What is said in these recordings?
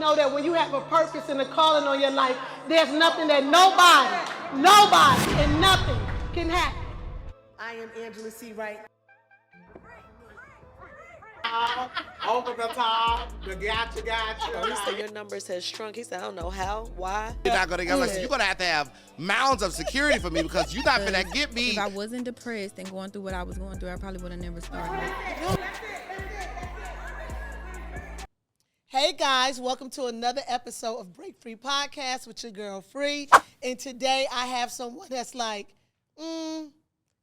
know that when you have a purpose and a calling on your life, there's nothing that nobody, and nothing can happen. I am Angela C. Wright. Over the top, the gotcha. He said your numbers has shrunk. He said, I don't know how, why. You're not gonna get you're gonna have to have mounds of security for me because you're not gonna get me. If I wasn't depressed and going through what I was going through, I probably would have never started. Hey guys, welcome to another episode of Break Free Podcast with your girl Free. And today I have someone that's like,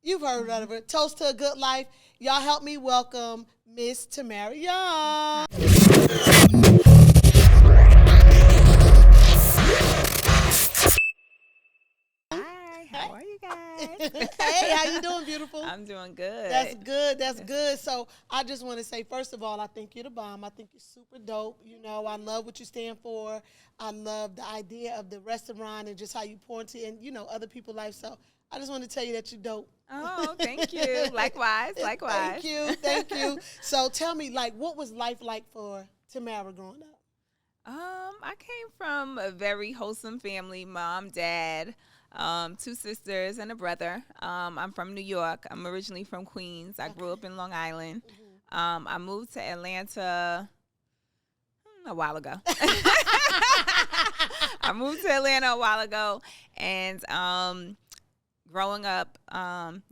you've heard of her. Toast to a Good Life. Y'all help me welcome Miss Tamara Young. Hi, how are you guys? Hey, how you doing, beautiful? I'm doing good. That's good. So I just want to say, first of all, I think you're the bomb. I think you're super dope. You know, I love what you stand for. I love the idea of the restaurant and just how you pour into and, other people's life. So I just want to tell you that you're dope. Oh, thank you. Likewise. Thank you. So tell me, what was life like for Tamara growing up? I came from a very wholesome family, mom, dad, 2 sisters and a brother. I'm from New York. I'm originally from Queens. I grew up in Long Island. Mm-hmm. I moved to Atlanta a while ago. I moved to Atlanta a while ago, and growing up,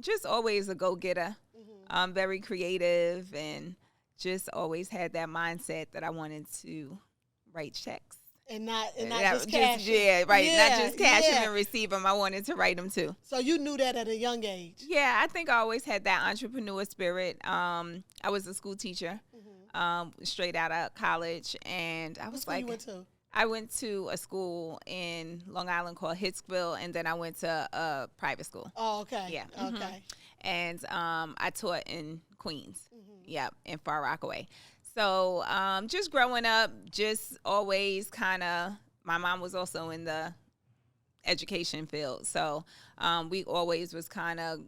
just always a go-getter, very creative, and just always had that mindset that I wanted to write checks. And not just cash. Yeah, right. Not just cash them and receive them. I wanted to write them too. So you knew that at a young age? Yeah, I think I always had that entrepreneur spirit. I was a school teacher, straight out of college, and I was you went to? I went to a school in Long Island called Hicksville, and then I went to a private school. Oh, okay. Yeah. Okay. And I taught in Queens. Yep, in Far Rockaway. So just growing up, just always kind of, my mom was also in the education field. So we always was kind of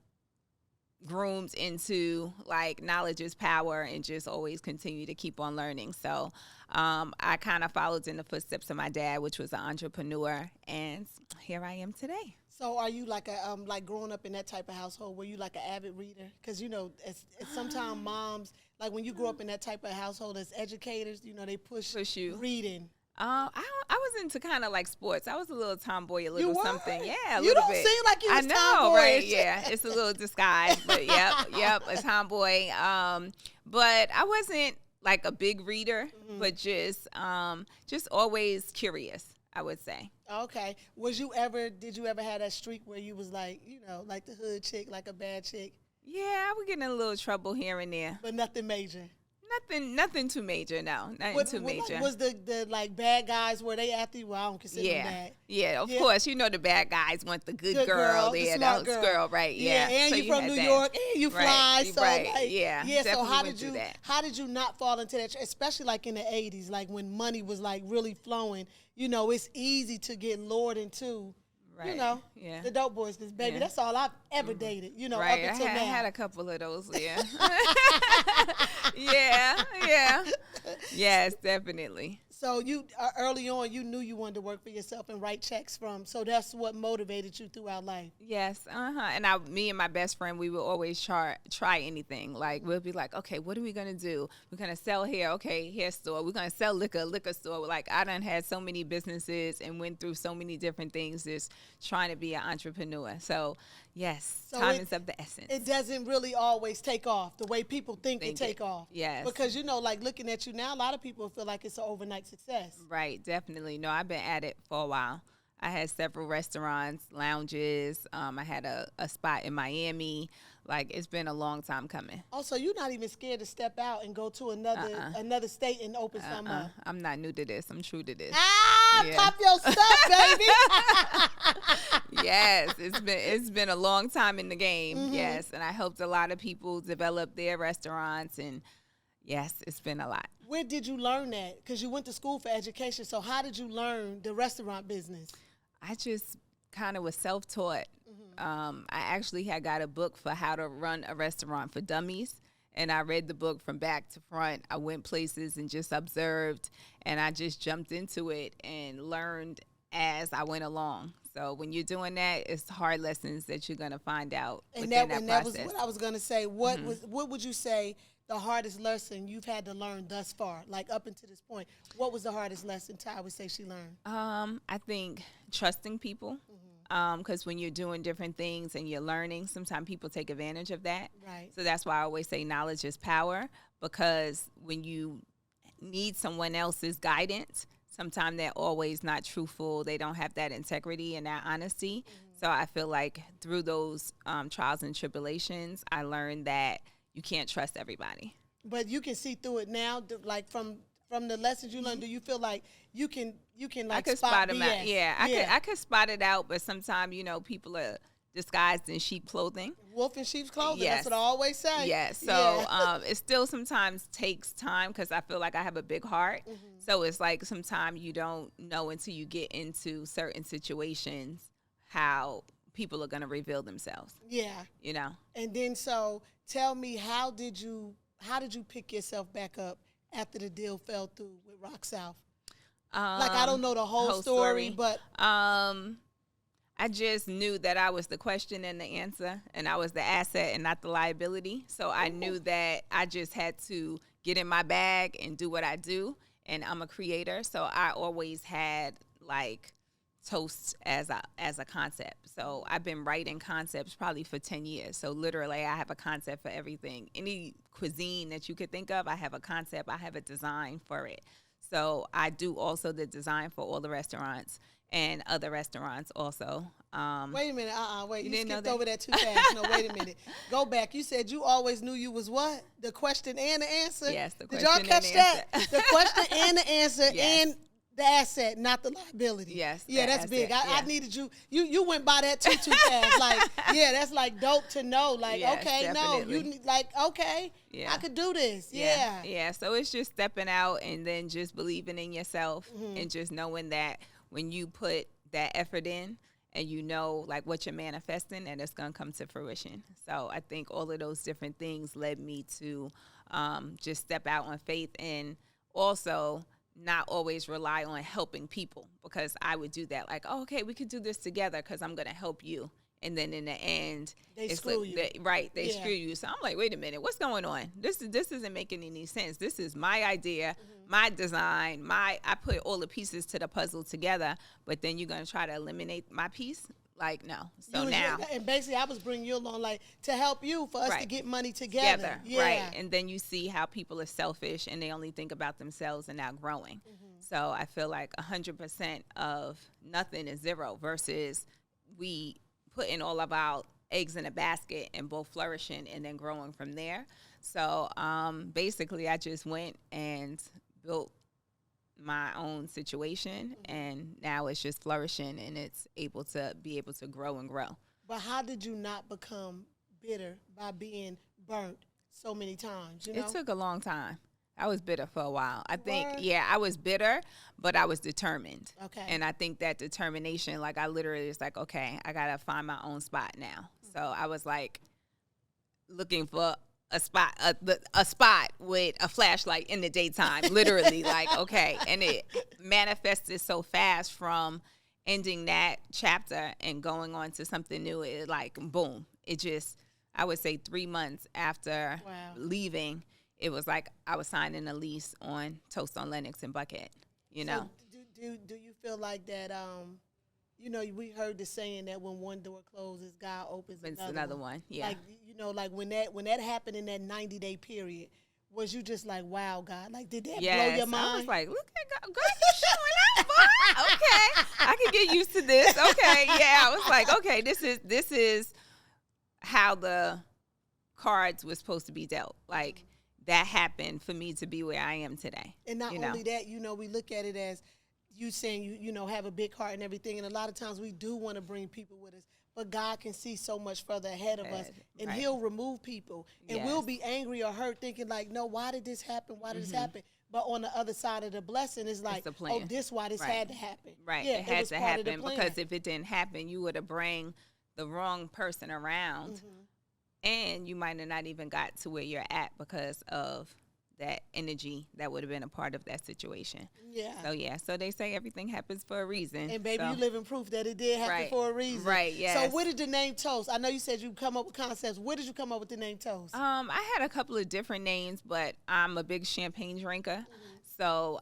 groomed into knowledge is power and just always continue to keep on learning. So I kind of followed in the footsteps of my dad, which was an entrepreneur, and here I am today. So are you growing up in that type of household, were you like an avid reader? Because, sometimes moms, when you grow up in that type of household as educators, they push you reading. I was into kind of sports. I was a little tomboy, a little something. Yeah, a you little don't bit. seem like you was I know, tomboyish. right? Yeah, it's a little disguise, but yep, a tomboy. But I wasn't a big reader, but just always curious, I would say. Okay. Did you ever have that streak where you was like the hood chick, like a bad chick? Yeah, I would get in a little trouble here and there. But nothing major? Nothing too major, no. Nothing too major. Was the bad guys, were they after you? Well, I don't consider them bad. Yeah, of course. The bad guys want the good girl. The smart girl. Right, yeah. And so you from New York, and you fly. Right, so, right, yeah. So how did you not fall into that, especially in the 80s, when money was really flowing? It's easy to get lured into. Right. The dope boys, because, baby, that's all I've ever dated, right. up until now. I had a couple of those, yeah. Yes, definitely. So you early on, you knew you wanted to work for yourself and write checks so that's what motivated you throughout life. Yes, And me and my best friend, we would always try anything. We'll be okay, what are we gonna do? We're gonna sell hair, okay, hair store. We're gonna sell liquor store. I done had so many businesses and went through so many different things, just trying to be an entrepreneur. So yes, time is of the essence. It doesn't really always take off the way people think it take off. Yes. Because, looking at you now, a lot of people feel like it's an overnight success. Right, definitely. No, I've been at it for a while. I had several restaurants, lounges. I had a spot in Miami. It's been a long time coming. Oh, so you're not even scared to step out and go to another state and open something up? I'm not new to this. I'm true to this. Pop your stuff, baby. Yes, it's been a long time in the game. Yes, and I helped a lot of people develop their restaurants, and yes, it's been a lot. Where did you learn that? Because you went to school for education. So how did you learn the restaurant business? I just kind of was self-taught. I actually had got a book for how to run a restaurant for dummies. and I read the book from back to front. I went places and just observed, and I just jumped into it and learned as I went along. So when you're doing that, it's hard lessons that you're going to find out and within that process. was what I was going to say. What would you say the hardest lesson you've had to learn thus far, like up until this point? What was the hardest lesson Ty would say she learned? I think trusting people. Because when you're doing different things and you're learning, sometimes people take advantage of that. Right. So that's why I always say knowledge is power, because when you need someone else's guidance, sometimes they're always not truthful. They don't have that integrity and that honesty. So I feel like through those trials and tribulations, I learned that you can't trust everybody. But you can see through it now, like from the lessons you learned. Do you feel like you can like I could spot them BS? out. Yeah, I could spot it out, but sometimes people are disguised in sheep clothing. Wolf in sheep's clothing. Yes. That's what I always say. Yeah. So it still sometimes takes time because I feel like I have a big heart. So it's like sometimes you don't know until you get into certain situations how people are going to reveal themselves. Yeah. And then so tell me, how did you pick yourself back up after the deal fell through with Rock South? Like, I don't know the whole story, but I just knew that I was the question and the answer, and I was the asset and not the liability. So I knew that I just had to get in my bag and do what I do. And I'm a creator, so I always had like toast as a concept. So I've been writing concepts probably for 10 years. So literally I have a concept for everything. Any cuisine that you could think of, I have a concept, I have a design for it. So I do also the design for all the restaurants and other restaurants also. Wait a minute, wait, you skipped that? over that too fast. No, wait a minute. Go back. You said you always knew you was what? The question and the answer? Yes, the Did question y'all catch and the that? answer. The question and the answer Yes. and the asset, not the liability. Yes, Yeah, the that's big. asset, I yeah. needed you. You went by that too fast. Like, yeah, that's like dope to know. Like, Yes, okay, definitely. no, you like, okay, Yeah. I could do this. Yeah. Yeah. So it's just stepping out and then just believing in yourself and just knowing that when you put that effort in and you know like what you're manifesting and it's going to come to fruition. So I think all of those different things led me to just step out on faith and also not always rely on helping people, because I would do that. Like, oh, okay, we could do this together because I'm going to help you. And then in the end, They it's screw like, you. They Yeah. screw you. So I'm like, wait a minute, what's going on? This isn't making any sense. This is my idea, my design, I put all the pieces to the puzzle together, but then you're going to try to eliminate my piece? Like, no. So now. And basically, I was bringing you along, like, to help you, for us to Right. get money together. Yeah. Right. And then you see how people are selfish and they only think about themselves and not growing. So I feel like 100% of nothing is zero versus we putting all of our eggs in a basket and both flourishing and then growing from there. So basically, I just went and built my own situation, and now it's just flourishing and it's able to grow and grow. But how did you not become bitter by being burnt so many times? You know? It took a long time. I was bitter for a while. I think, Word. yeah, I was bitter, but I was determined. Okay. And I think that determination, like I literally was like, okay, I got to find my own spot now. So I was like looking for a spot with a flashlight in the daytime, literally, like, okay. And it manifested so fast from ending that chapter and going on to something new. It like, boom, it just, I would say 3 months after Wow. leaving, it was like I was signing a lease on Toast On Lenox in Buckhead, you know. So do you feel like that, we heard the saying that when one door closes, God opens It's another another one, yeah. Like, like when that happened in that 90-day period, was you just like, wow, God? Like, did that blow your mind? I was like, look at God, girl, you showing up, boy. Okay, I can get used to this. Okay, yeah, I was like, okay, this is how the cards were supposed to be dealt. Like, that happened for me to be where I am today. And not only that, we look at it as you saying you have a big heart and everything, and a lot of times we do want to bring people with us, but God can see so much further ahead of us, and right. He'll remove people, and Yes. we'll be angry or hurt, thinking like, no, why did this happen? Why did this happen? But on the other side of the blessing is like, the plan. oh, this why this Right. had to happen. Right, Yeah, it had was to part of the happen plan. because if it didn't happen, you would have bring the wrong person around And you might have not even got to where you're at because of that energy that would have been a part of that situation. Yeah. So they say everything happens for a reason. And baby, so. you living proof that it did happen for a reason. Right, yes. So where did the name Toast? I know you said you come up with concepts. Where did you come up with the name Toast? I had a couple of different names, but I'm a big champagne drinker. So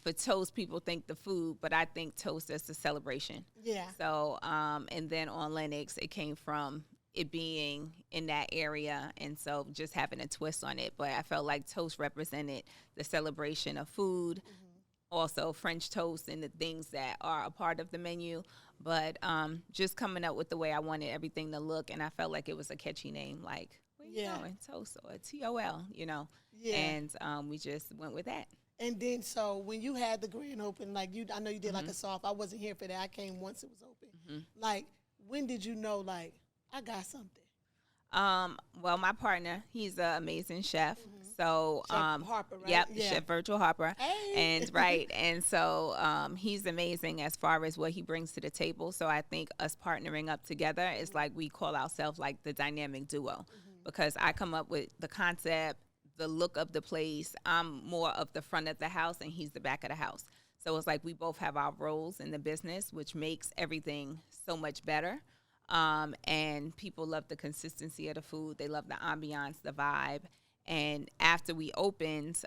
for toast, people think the food, but I think toast as a celebration. Yeah. So and then on Lenox, it came from it being in that area, and so just having a twist on it. But I felt like toast represented the celebration of food, also French toast and the things that are a part of the menu. But just coming up with the way I wanted everything to look, and I felt like it was a catchy name, like where you going, Toast or TOL, you know. Yeah. And we just went with that. And then, so when you had the grand open, like I know you did like a soft. I wasn't here for that. I came once it was open. Like, when did you know, like, I got something? Well, my partner, he's an amazing chef. So, Chef Harper, right? Yep, Yeah. Chef Virtual Harper. Hey. And so he's amazing as far as what he brings to the table. So I think us partnering up together is like we call ourselves like the dynamic duo, because I come up with the concept, the look of the place. I'm more of the front of the house and he's the back of the house. So it's like we both have our roles in the business, which makes everything so much better. And people love the consistency of the food. They love the ambiance, the vibe. And after we opened,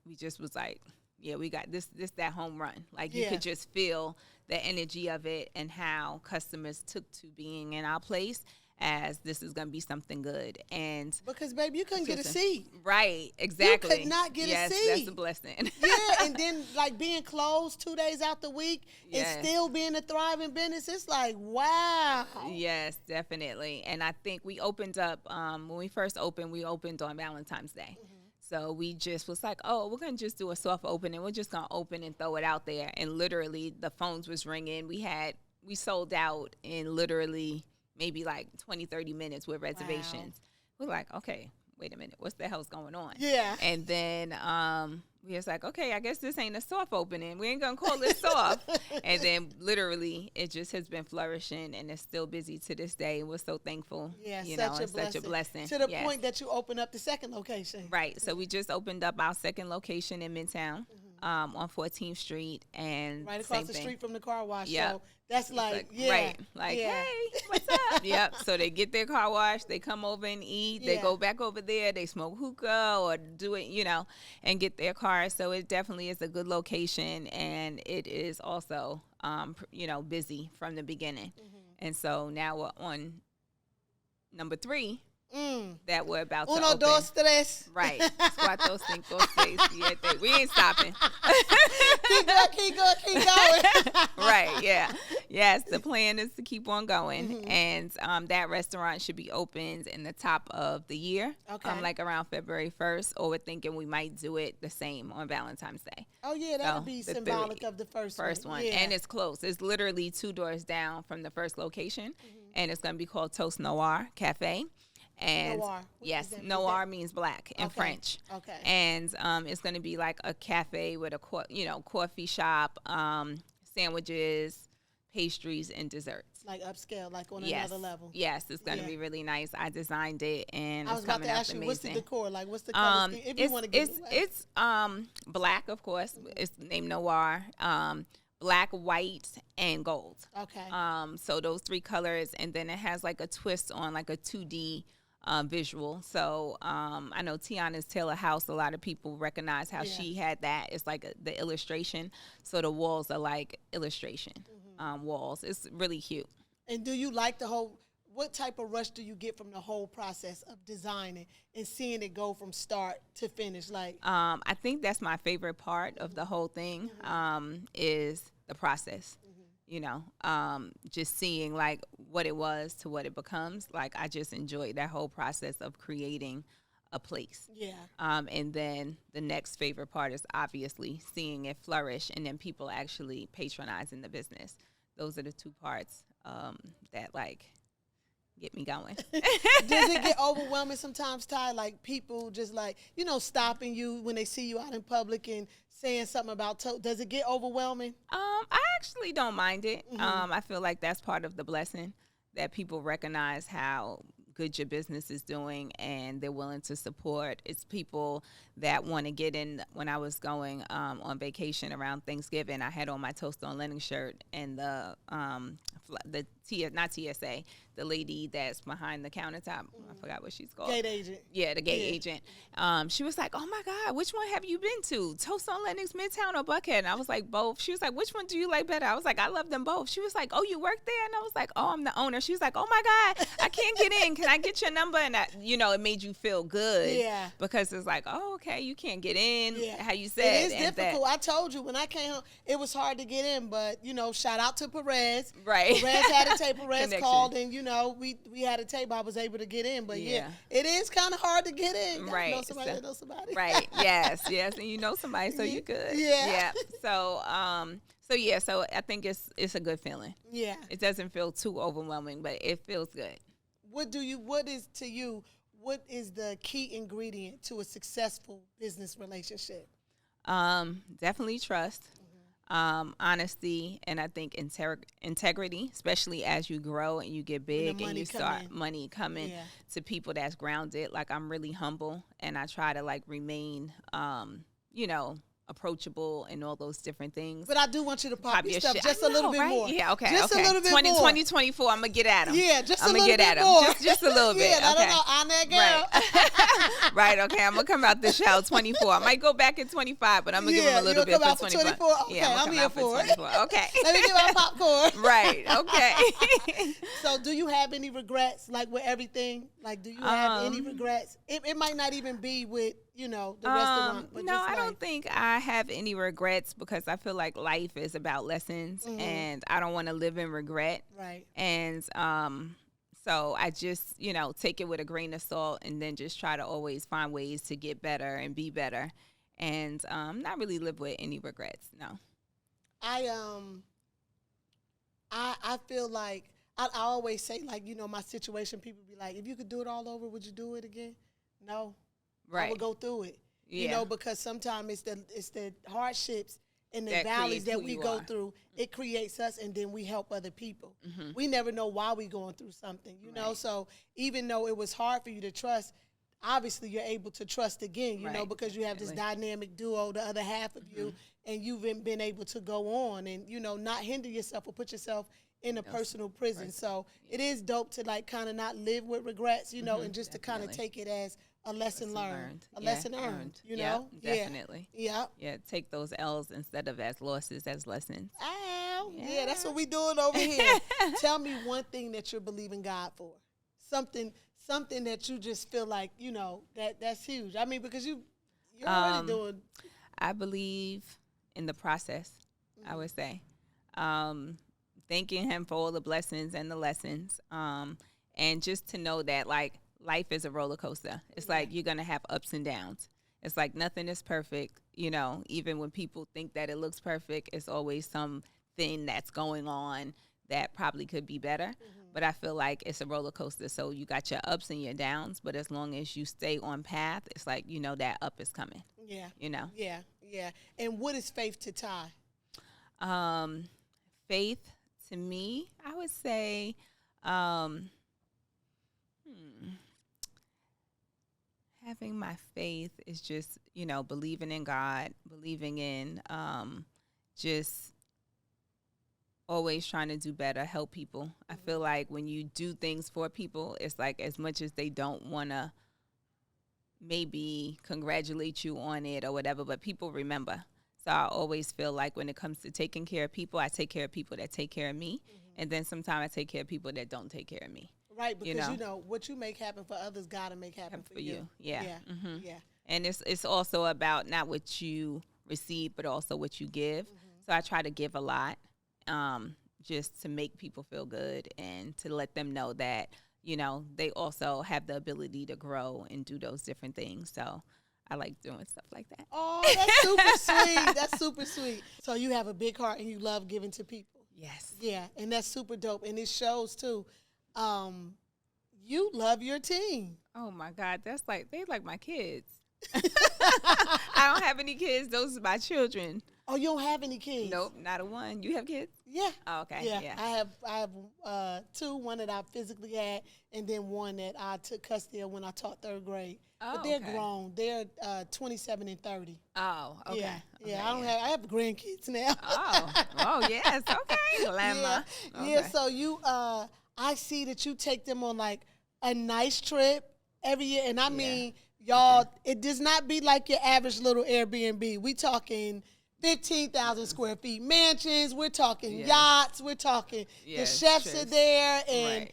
we just was like, yeah, we got this, that home run. Like you could just feel the energy of it and how customers took to being in our place as this is going to be something good. And because, baby, you couldn't get a seat. Right, exactly. You could not get a seat. Yes, that's a blessing. Yeah, and then, like, being closed 2 days out the week and still being a thriving business, it's like, wow. Yes, definitely. And I think we opened up, when we first opened, we opened on Valentine's Day. So we just was like, oh, we're going to just do a soft opening. We're just going to open and throw it out there. And literally, the phones was ringing. We sold out in literally maybe like 20, 30 minutes with reservations. We're like, okay, wait a minute, what's the hell's going on? Yeah. And then we was like, okay, I guess this ain't a soft opening. We ain't going to call it soft. And then literally it just has been flourishing and it's still busy to this day. We're so thankful. Yeah, such a blessing. To the point that you open up the second location. Right. So we just opened up our second location in Midtown. On 14th Street, and right across the street from the car wash. Yep. So that's like right, like, hey, what's up? Yep. So they get their car wash, they come over and eat, they go back over there, they smoke hookah or do it, and get their car. So it definitely is a good location, and it is also, busy from the beginning. And so now we're on number 3. That we're about to open. Dos, tres. Right. Cuatro, cinco, seis, siete. We ain't stopping. keep going. Right, yeah. Yes, the plan is to keep on going. And that restaurant should be opened in the top of the year. Okay. Like around February 1st, or we're thinking we might do it the same on Valentine's Day. Oh, yeah, that would be symbolic of the first one. Yeah. And it's close. It's literally 2 doors down from the first location. And it's going to be called Toast Noir Cafe. And Noir. Yes, noir means black in French. Okay. And it's going to be like a cafe with a coffee shop, sandwiches, pastries, and desserts. Like upscale, like on another level. Yes, it's going to be really nice. I designed it, and I was it's about coming to out ask you, amazing. what's the decor like? What's the color scheme? If you want to give it away. It's black, of course. It's named Noir. Black, white, and gold. Okay. So those 3 colors, and then it has like a twist on like a 2D visual. So I know Tiana's Taylor House, a lot of people recognize how she had that. It's like the illustration. So the walls are like illustration walls. It's really cute. And do you like what type of rush do you get from the whole process of designing and seeing it go from start to finish? Like, I think that's my favorite part of the whole thing, is the process. Just seeing like what it was to what it becomes. Like I just enjoyed that whole process of creating a place. Yeah. And then the next favorite part is obviously seeing it flourish and then people actually patronizing the business. Those are the 2 parts that like get me going. Does it get overwhelming sometimes, Ty? Like people just like, stopping you when they see you out in public and saying something about does it get overwhelming? I actually don't mind it. I feel like that's part of the blessing, that people recognize how good your business is doing and they're willing to support. It's people that want to get in. When I was going on vacation around Thanksgiving, I had on my Toast On Lenox shirt, and not TSA, the lady that's behind the countertop, I forgot what she's called. Gate agent. Yeah, the gate agent. She was like, oh my God, which one have you been to? Toast on Lenox, Midtown, or Buckhead? And I was like, both. She was like, which one do you like better? I was like, I love them both. She was like, oh, you work there? And I was like, oh, I'm the owner. She was like, oh my God, I can't get in. Can I get your number? And it made you feel good. Yeah. Because it's like, oh, okay, you can't get in. Yeah. How you said. It is difficult. I told you when I came home, it was hard to get in, but shout out to Perez. Right. Perez had a tape. Perez Connection. called, and we had a tape. I was able to get in, but yeah it is kind of hard to get in. Right. Know somebody that knows somebody. Right. Yes. And you know somebody, so you're good. Yeah. So I think it's a good feeling. Yeah. It doesn't feel too overwhelming, but it feels good. What is the key ingredient to a successful business relationship? Definitely trust. Honesty, and I think integrity, especially as you grow and you get big and you start money coming to people that's grounded. Like, I'm really humble, and I try to remain, approachable and all those different things. But I do want you to pop your stuff just a little bit more. Yeah, okay. Just a little bit 2024, I'm going to get at them. Yeah, just a little bit at more. Just a little bit. Yeah, okay. I don't know. I'm that girl. Right, okay. I'm going to come out the shell 24. I might go back in 25, but I'm going to give them a little bit for 24. Okay, yeah, I'm here for it. Okay. Let me get my popcorn. Right, okay. So do you have any regrets, with everything? Do you have any regrets? It might not even be with, the restaurant. But no, I don't think I have any regrets, because I feel like life is about lessons, and I don't want to live in regret. Right. And so I just, take it with a grain of salt, and then just try to always find ways to get better and be better, and not really live with any regrets. No. I feel like I always say, my situation, people be like, if you could do it all over, would you do it again? No. Right. I would go through it. Yeah. Because sometimes it's the hardships and the valleys that we go through. It creates us, and then we help other people. Mm-hmm. We never know why we're going through something, know. So even though it was hard for you to trust, obviously you're able to trust again, you know, because you have this dynamic duo, the other half of you, and you've been able to go on and, not hinder yourself or put yourself in a personal prison. So it is dope to kind of not live with regrets, and just to kind of take it as a lesson learned. A lesson earned, you know? Definitely. Yeah. Yeah, take those L's instead of as losses, as lessons. Ow. Yeah, that's what we doing over here. Tell me one thing that you're believing God for. Something that you just feel like, that's huge. I mean, because you're already doing. I believe in the process, I would say. Thanking him for all the blessings and the lessons. And just to know that, life is a roller coaster. It's you're going to have ups and downs. It's nothing is perfect. Even when people think that it looks perfect, it's always something that's going on that probably could be better. Mm-hmm. But I feel like it's a roller coaster. So you got your ups and your downs, but as long as you stay on path, it's that up is coming. Yeah. Yeah. And what is faith to Ty? Faith to me, I would say, having my faith is just, believing in God, believing in just always trying to do better, help people. I feel like when you do things for people, it's as much as they don't want to maybe congratulate you on it or whatever, but people remember. So I always feel like when it comes to taking care of people, I take care of people that take care of me. And then sometimes I take care of people that don't take care of me. Right, because what you make happen for others, God will make happen for you. Yeah. Mm-hmm. Yeah. And it's also about not what you receive, but also what you give. Mm-hmm. So I try to give a lot, just to make people feel good and to let them know that, they also have the ability to grow and do those different things. So I like doing stuff like that. Oh, that's super sweet. That's super sweet. So you have a big heart and you love giving to people. Yes. Yeah, and that's super dope. And it shows, too. You love your team. Oh, my God. They like my kids. I don't have any kids. Those are my children. Oh, you don't have any kids? Nope, not a one. You have kids? Yeah. Oh, okay. Yeah. Yeah. I have two, one that I physically had, and then one that I took custody of when I taught third grade. Oh, But they're okay. grown. They're 27 and 30. Oh, okay. Yeah. Okay, Yeah. I have grandkids now. Oh, yes. Okay. Grandma. Yeah. Okay. So I see that you take them on like a nice trip every year, and I mean, y'all, it does not be like your average little Airbnb. We talking 15,000 square feet mansions. We're talking yachts. We're talking the chefs are there, and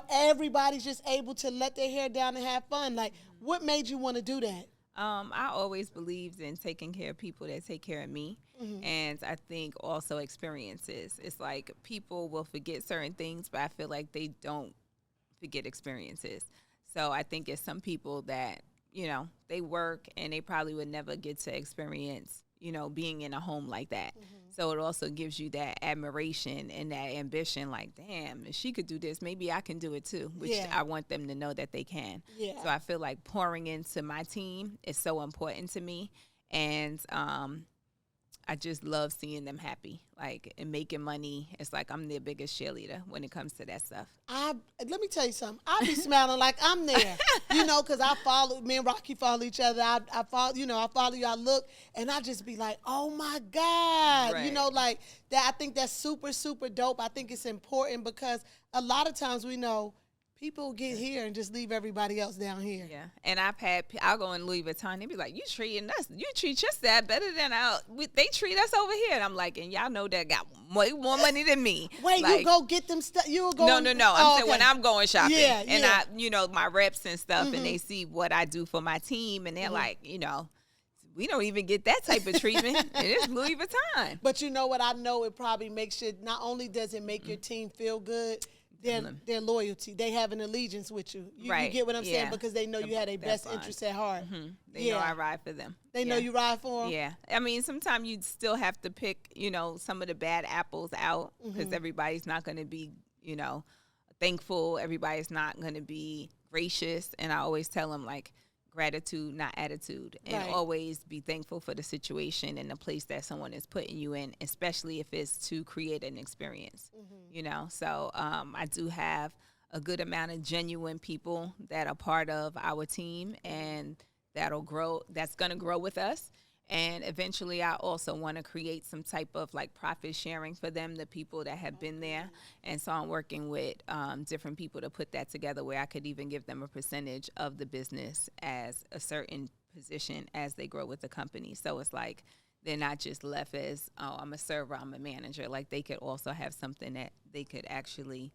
everybody's just able to let their hair down and have fun. Like, what made you want to do that? I always believed in taking care of people that take care of me. And I think also experiences. It's like people will forget certain things, but I feel like they don't forget experiences. So I think it's some people that, they work and they probably would never get to experience, being in a home like that. So it also gives you that admiration and that ambition, like, damn, if she could do this, maybe I can do it too, which I want them to know that they can. Yeah. So I feel like pouring into my team is so important to me. And I just love seeing them happy, like, and making money. It's like I'm their biggest cheerleader when it comes to that stuff. Let me tell you something. I be smiling like I'm there, because I follow, me and Rocky follow each other. I follow, I follow you. I look, and I just be like, oh my God, Right. like that. I think that's super, super dope. I think it's important because a lot of times we know people get here and just leave everybody else down here. Yeah, and I'll go in Louis Vuitton. They be like, you treating us, you treat your staff better than they treat us over here. And I'm like, and y'all know that got way more money than me. Wait, like, you go get them stuff? You go? No. I'm saying when I'm going shopping, Yeah, and yeah. I, my reps and stuff, and they see what I do for my team, and they're like, we don't even get that type of treatment, and it's Louis Vuitton. But you know what? I know it probably makes you. Not only does it make your team feel good. Their loyalty, they have an allegiance with you. You get what I'm saying? Because they know you had their best interest at heart. They know I ride for them. They know you ride for them? Yeah. I mean, sometimes you still have to pick, some of the bad apples out because everybody's not going to be, thankful. Everybody's not going to be gracious. And I always tell them, like, gratitude, not attitude, and always be thankful for the situation and the place that someone is putting you in, especially if it's to create an experience, So I do have a good amount of genuine people that are part of our team and that's going to grow with us. And eventually I also want to create some type of like profit sharing for them, the people that have been there. And so I'm working with different people to put that together where I could even give them a percentage of the business as a certain position as they grow with the company. So it's like they're not just left as, oh, I'm a server, I'm a manager. Like they could also have something that they could actually,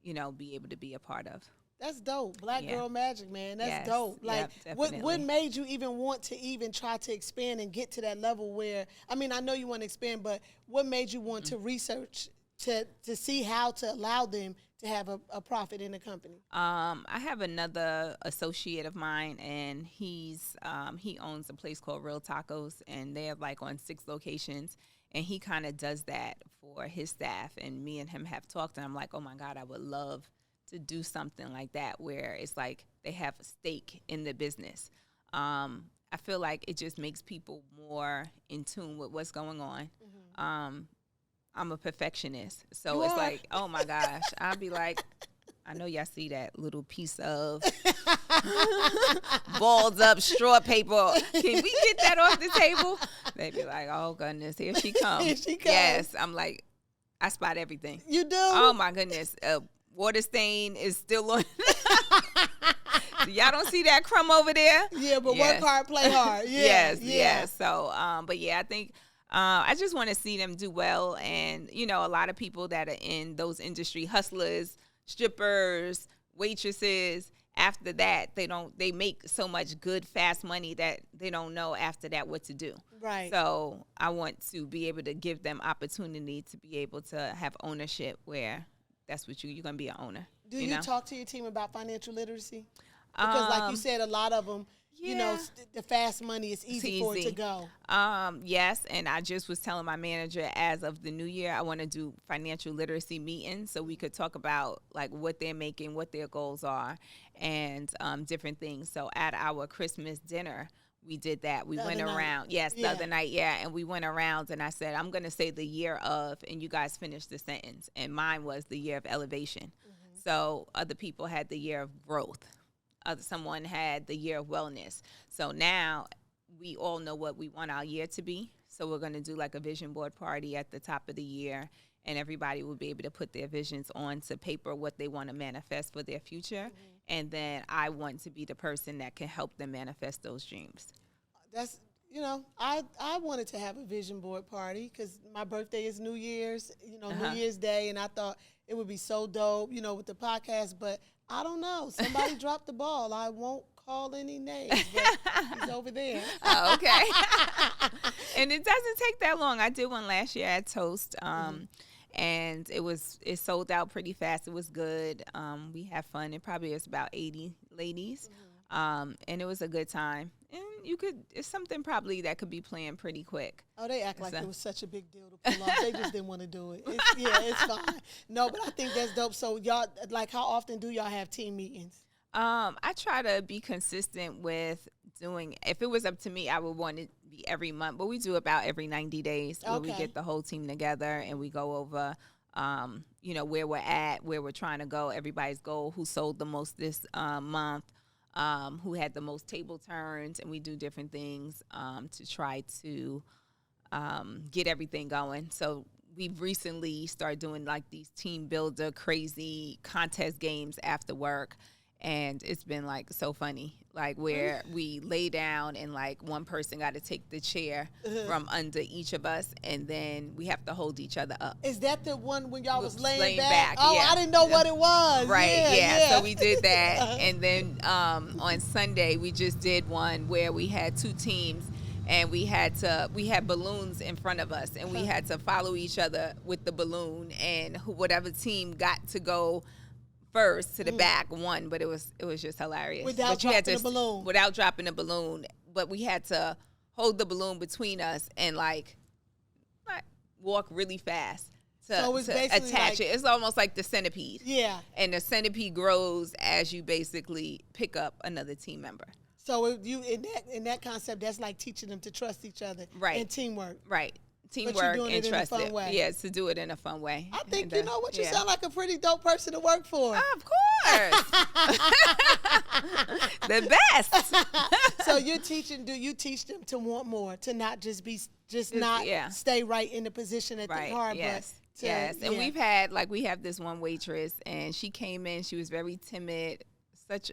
be able to be a part of. That's dope. Black Girl Magic, man. That's dope. Like, yep, what made you even want to even try to expand and get to that level where, I mean, I know you want to expand, but what made you want to research to see how to allow them to have a profit in the company? I have another associate of mine, and he owns a place called Real Tacos, and they're like on 6 locations. And he kind of does that for his staff. And me and him have talked, and I'm like, oh, my God, I would love to do something like that where it's like they have a stake in the business. I feel like it just makes people more in tune with what's going on. I'm a perfectionist. So it's like, oh, my gosh. I'll be like, I know y'all see that little piece of balled up straw paper. Can we get that off the table? They be like, oh, goodness, here she comes. Here she comes. Yes, I'm like, I spot everything. You do? Oh, my goodness. Water stain is still on. Y'all don't see that crumb over there? Yeah, but work hard, play hard. Yeah, yes. So, but yeah, I think I just want to see them do well. And, a lot of people that are in those industry, hustlers, strippers, waitresses, after that, they make so much good, fast money that they don't know after that what to do. Right. So I want to be able to give them opportunity to be able to have ownership where that's what you're going to be an owner. Do you talk to your team about financial literacy? Because like you said, a lot of them, the fast money is easy for it to go. Yes, and I just was telling my manager as of the new year, I want to do financial literacy meetings so we could talk about like what they're making, what their goals are, and different things. So at our Christmas dinner, we did that. We The went other night. around. Yes, the Yeah. other night, yeah. And we went around and I said, I'm going to say the year of, and you guys finished the sentence. And mine was the year of elevation. So other people had the year of growth. Someone had the year of wellness. So now we all know what we want our year to be. So we're going to do like a vision board party at the top of the year. And everybody will be able to put their visions onto paper, what they want to manifest for their future. And then I want to be the person that can help them manifest those dreams. That's, I wanted to have a vision board party because my birthday is New Year's, New Year's Day, and I thought it would be so dope, with the podcast. But I don't know. Somebody dropped the ball. I won't call any names, but he's over there. Oh, okay. And it doesn't take that long. I did one last year at Toast. And it sold out pretty fast. It was good. We had fun. It probably was about 80 ladies. And it was a good time. And it's something probably that could be planned pretty quick. Oh, they act like it was such a big deal to pull off. They just didn't want to do it. It's fine. No, but I think that's dope. So y'all, like, how often do y'all have team meetings? I try to be consistent with doing, if it was up to me, I would want it to be every month, but we do about every 90 days where we get the whole team together and we go over, where we're at, where we're trying to go, everybody's goal, who sold the most this month, who had the most table turns, and we do different things to try to get everything going. So we've recently started doing like these team builder crazy contest games after work. And it's been like so funny, like where we lay down and like one person got to take the chair from under each of us, and then we have to hold each other up. Is that the one when y'all was laying back? Oh, yeah. I didn't know what it was. Right, yeah. So we did that, and then on Sunday we just did one where we had two teams. And we had balloons in front of us, and we had to follow each other with the balloon, and whatever team got to go first to the back won. But it was just hilarious. Without dropping the balloon. Without dropping the balloon, but we had to hold the balloon between us and like walk really fast to attach like, it. It's almost like the centipede. Yeah. And the centipede grows as you basically pick up another team member. So if you in that concept, that's like teaching them to trust each other, right? And teamwork, right? Teamwork but you're doing and it trust. In a fun way. Yeah, to do it in a fun way. I think you sound like a pretty dope person to work for. Of course, the best. So you're teaching? Do you teach them to want more, to not just stay right in the position that they are? Yes. But yes. And we have this one waitress, and she came in. She was very timid.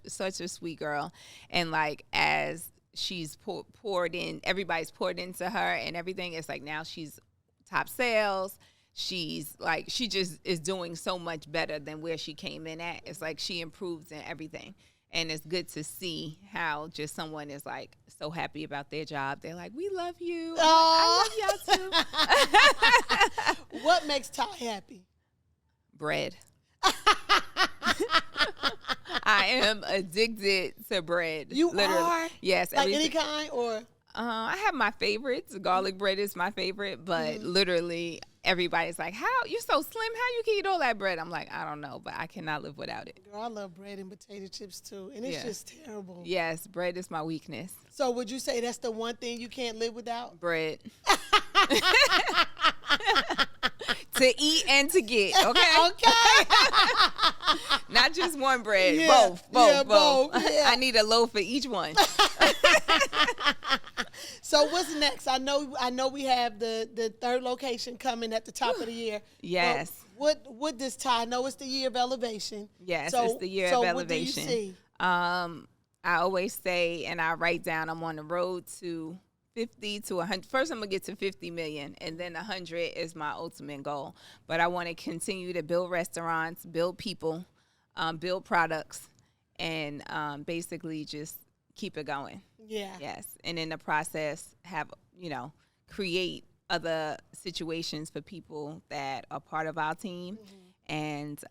Such a sweet girl, and like as she's poured in, everybody's poured into her and everything. It's like now she's top sales. She's like she just is doing so much better than where she came in at. It's like she improves in everything, and it's good to see how just someone is like so happy about their job. They're like, "We love you." Like, I love y'all too. What makes Ty happy? Bread. I am addicted to bread. You literally. are? Yes. Like any kind or? I have my favorites. Garlic bread is my favorite, but literally everybody's like, "How you so slim? How you can eat all that bread?" I'm like, I don't know, but I cannot live without it. Girl, I love bread and potato chips too, and it's just terrible. Yes, bread is my weakness. So would you say that's the one thing you can't live without? Bread. To eat and to get, okay? Okay. Not just one bread, Yeah, both. yeah. I need a loaf for each one. So what's next? I know we have the third location coming at the top of the year. Yes. What does Ty? I know it's the year of elevation. Yes, so, it's the year so of elevation. What do you see? I always say, and I write down, I'm on the road to 50 to 100. First, I'm going to get to 50 million, and then 100 is my ultimate goal. But I want to continue to build restaurants, build people, build products, and basically just keep it going. Yeah. Yes. And in the process, create other situations for people that are part of our team. And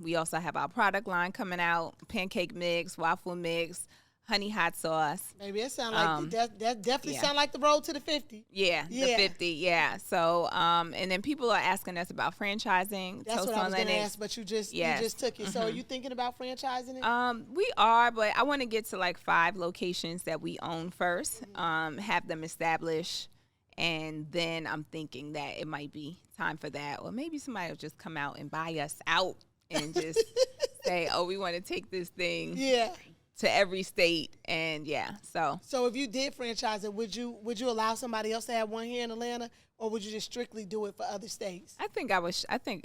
we also have our product line coming out, pancake mix, waffle mix, honey hot sauce. Maybe it sound like that definitely yeah. sound like the road to the 50. Yeah, Yeah. the 50. Yeah. So, and then people are asking us about franchising. That's Toast what I on was going to Lenox. ask, but you just took it. So Mm-hmm. are you thinking about franchising it? We are, but I want to get to like 5 locations that we own first, have them established, and then I'm thinking that it might be time for that, or maybe somebody will just come out and buy us out and just say, "Oh, we want to take this thing Yeah. to every state," and So if you did franchise it, would you allow somebody else to have one here in Atlanta, or would you just strictly do it for other states? I think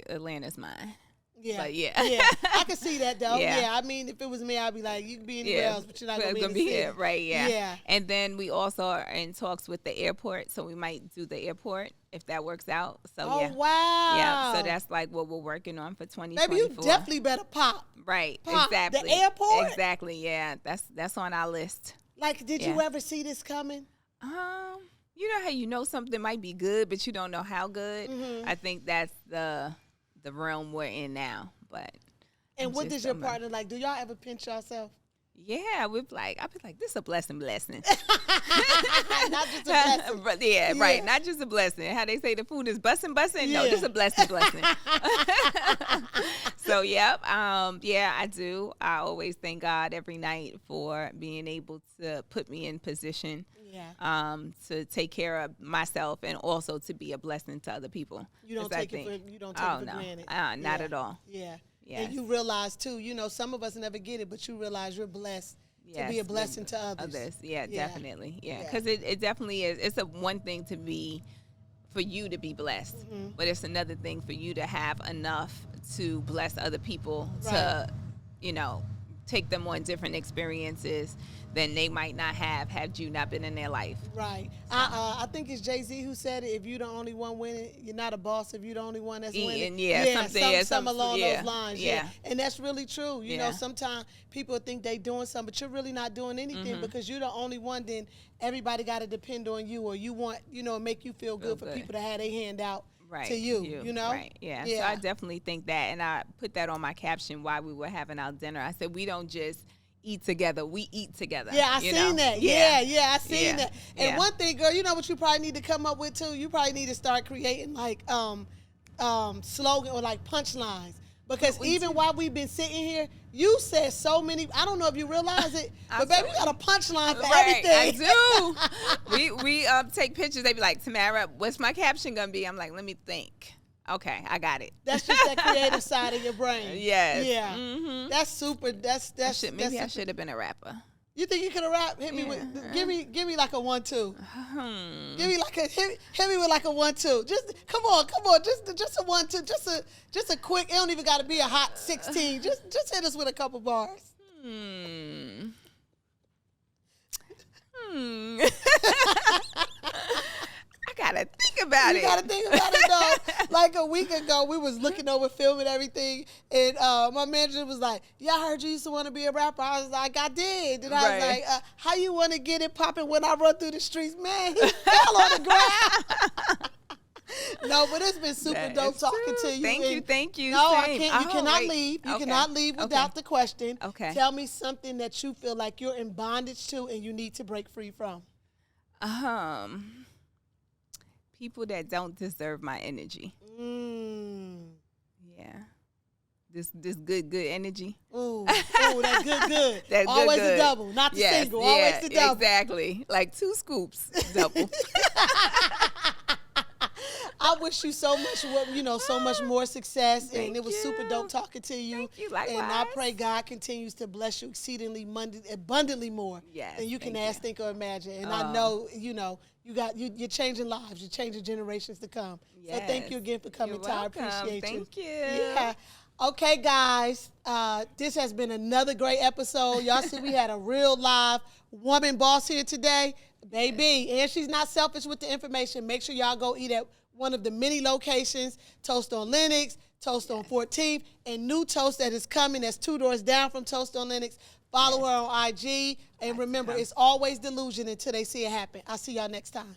Atlanta's mine. Yeah, But yeah. yeah, I can see that though. Yeah. Yeah, I mean, if it was me, I'd be like, you can be anywhere else, but you're not gonna be, in the here, city. right? Yeah. Yeah. And then we also are in talks with the airport, so we might do the airport if that works out. So Oh yeah. wow. Yeah, so that's like what we're working on for 2024. Maybe you definitely better pop. Right, Pop. exactly. The airport? Exactly, yeah. That's on our list. Like, did you Yeah. ever see this coming? You know how you know something might be good, but you don't know how good? Mm-hmm. I think that's the realm we're in now. But And what does your partner like? Do y'all ever pinch yourself? yeah, I'll be like, this is a blessing. Not just a blessing. But yeah, right. Not just a blessing. How they say the food is bussin'. No, Yeah. just a blessing. So, yep. Yeah, I do. I always thank God every night for being able to put me in position to take care of myself and also to be a blessing to other people. You don't 'Cause I take it think- for granted. not at all. Yeah. Yes. And you realize too, some of us never get it, but you realize you're blessed to be a blessing to others. Yeah, Yeah. definitely. Yeah, Yeah. because it definitely is. It's one thing to be, for you to be blessed, but it's another thing for you to have enough to bless other people to, take them on different experiences than they might not have had you not been in their life. Right. I think it's Jay-Z who said it. If you're the only one winning, you're not a boss. If you're the only one that's winning. Something along those lines. Yeah. And that's really true. You know, sometimes people think they doing something, but you're really not doing anything because you're the only one. Then everybody got to depend on you, or you want, make you feel good for people to have their hand out to you, you know? Right, yeah. So I definitely think that, and I put that on my caption while we were having our dinner. I said, we don't just eat together, we eat together. Yeah, I seen that. Yeah, I seen that. And one thing, girl, you know what you probably need to come up with too? You probably need to start creating like slogan or like punchlines. Because even while we've been sitting here, you said so many. I don't know if you realize it, but baby, you got a punchline for everything. I do. we take pictures. They be like, Tamara, what's my caption gonna be? I'm like, let me think. Okay, I got it. That's just that creative side of your brain. Yes. Yeah. Mm-hmm. That's super. Maybe I should have been a rapper. You think you could have rapped? Hit me with. Give me like a 1-2. Give me like hit me with like a 1-2. Just come on. Just a 1-2. Just a quick. It don't even got to be a hot 16. Just hit us with a couple bars. I gotta think about it. You gotta think about it though. Like a week ago, we was looking over film and everything, and my manager was like, "Yeah, I heard you used to want to be a rapper." I was like, "I did," and I was like, "How you want to get it popping when I run through the streets, man?" He fell on the ground. No, but it's been super dope talking to you. Thank you. No, Same. I can't. You cannot leave. You cannot leave without the question. Okay. Tell me something that you feel like you're in bondage to and you need to break free from. People that don't deserve my energy. Yeah. This good energy. Ooh, that's good. That's always good. A double, not the single. Always the double. Exactly. Like 2 scoops, double. I wish you so much, so much more success, and it was super dope talking to you. Thank you, likewise. And I pray God continues to bless you exceedingly abundantly more than you can ask, think, or imagine. And I know, you're changing lives, you're changing generations to come. Yes. So thank you again for coming, Ty. I appreciate you. Thank you. Yeah. Okay, guys, this has been another great episode. Y'all see we had a real live woman boss here today, baby, and she's not selfish with the information. Make sure y'all go eat at one of the many locations, Toast on Lenox, Toast on 14th, and new Toast that is coming. That's 2 doors down from Toast on Lenox. Follow her on IG. And remember, it's always delusion until they see it happen. I'll see y'all next time.